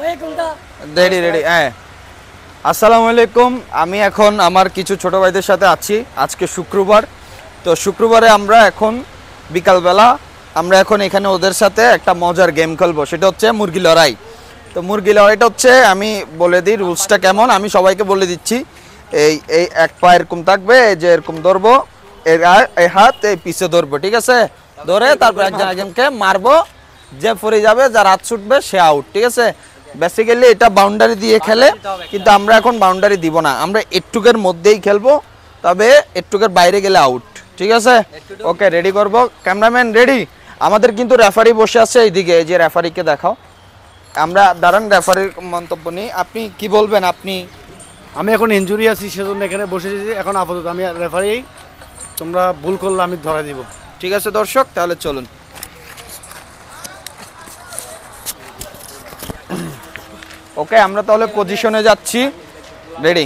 Ready ready হ্যাঁ। আসসালামু আলাইকুম। আমি এখন আমার কিছু ছোট ভাইদের সাথে আছি। আজকে শুক্রবার, তো শুক্রবারে আমরা এখন বিকালবেলা আমরা এখন এখানে ওদের সাথে একটা মজার গেম খেলবো, সেটা হচ্ছে মুরগি লড়াই। তো মুরগি লড়াইটা হচ্ছে, আমি বলে দিই রুলসটা কেমন, আমি সবাইকে বলে দিচ্ছি। এই এই এক পা এরকম থাকবে, এই যে এরকম ধরবো, এই হাত এই পিছে ধরবো, ঠিক আছে? ধরে তারপর একজন একজনকে মারবো, যে পড়ে যাবে, যার হাত ছুটবে সে আউট, ঠিক আছে? বেসিক্যালি এটা বাউন্ডারি দিয়ে খেলে, কিন্তু আমরা এখন বাউন্ডারি দিব না, আমরা একটুকের মধ্যেই খেলবো, তবে একটুকের বাইরে গেলে আউট, ঠিক আছে? ওকে, রেডি করবো। Cameraman ready? আমাদের কিন্তু রেফারি বসে আছে এইদিকে, এই যে রেফারিকে দেখাও। আমরা দাঁড়ান, রেফারির মন্তব্য নিই। আপনি কি বলবেন? আমি এখন ইনজুরি আছি, সেজন্য এখানে বসেছি। এখন আপাতত আমি রেফারি, তোমরা ভুল করলে আমি ধরা দিব। ঠিক আছে দর্শক, তাহলে চলুন। ওকে, আমরা তাহলে পজিশনে যাচ্ছি। রেডি?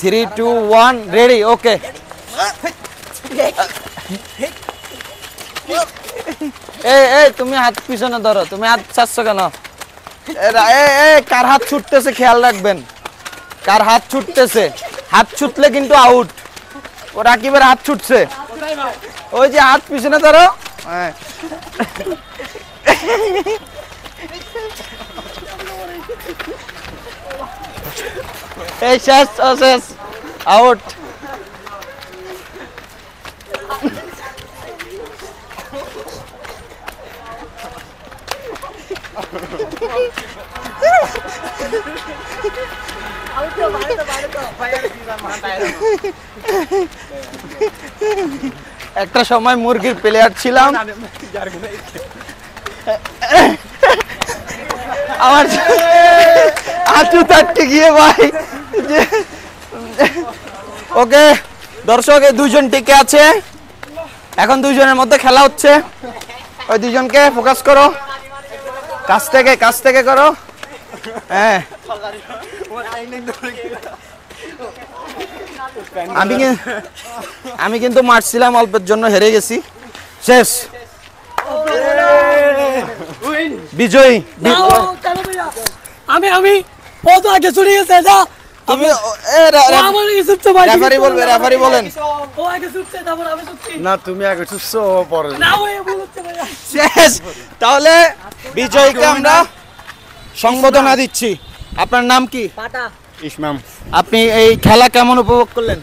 3, 2, 1 রেডি। ওকে, এই তুমি হাত পিছনে ধরো, তুমি হাত ছাড়ছো কেন? কার হাত ছুটতেছে খেয়াল রাখবেন, কার হাত ছুটতেছে। হাত ছুটলে কিন্তু আউট। ও রাকিবের হাত ছুটছে, ওই যে হাত পিছনে ধরো। এই শেষ, শেষ, আউট। একটা সময় মুরগির প্লেয়ার ছিলাম, আমার আঁচু থাকতে গিয়ে ভাই। ওকে দর্শক, এই দুইজন টিকে আছে, এখন দুইজনের মধ্যে খেলা হচ্ছে। ওই দুইজনকে ফোকাস করো, কাছ থেকে করো। হ্যাঁ, আমি কিন্তু মারছিলাম, অল্পের জন্য হেরে গেছি। শেষ, বিজয়ী। আমি কত আগে চলে গেছে যা। তুমি রেফারি বলবে, রেফারি বলেন। ও আগে ছুটছে, তারপর আমি ছুটছি। না, তুমি আগে ছুটছো, পরে না ওই বলছে ভাইয়া। শেষ, তাহলে বিজয়ীকে আমরা সংবর্ধনা দিচ্ছি। আপনার নাম কি? পাটা ইসমাম। আপনি এই খেলা কেমন উপভোগ করলেন?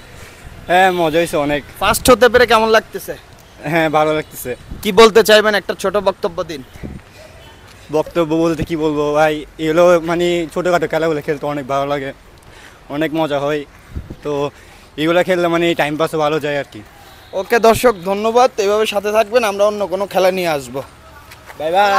হ্যাঁ, মজা হয়েছে অনেক। ফার্স্ট হতে পেরে কেমন লাগতেছে? হ্যাঁ, ভালো লাগতেছে। কি বলতে চাইবেন, একটা ছোট বক্তব্য দিন। বক্তব্য বলতে কি বলবো ভাই, এগুলো মানে ছোটোখাটো খেলাগুলো খেলতে অনেক ভালো লাগে, অনেক মজা হয়। তো এগুলো খেললে মানে টাইম পাসও ভালো যায় আর কি। ওকে দর্শক, ধন্যবাদ, এভাবে সাথে থাকবেন, আমরা অন্য কোনো খেলা নিয়ে আসবো। Bye bye.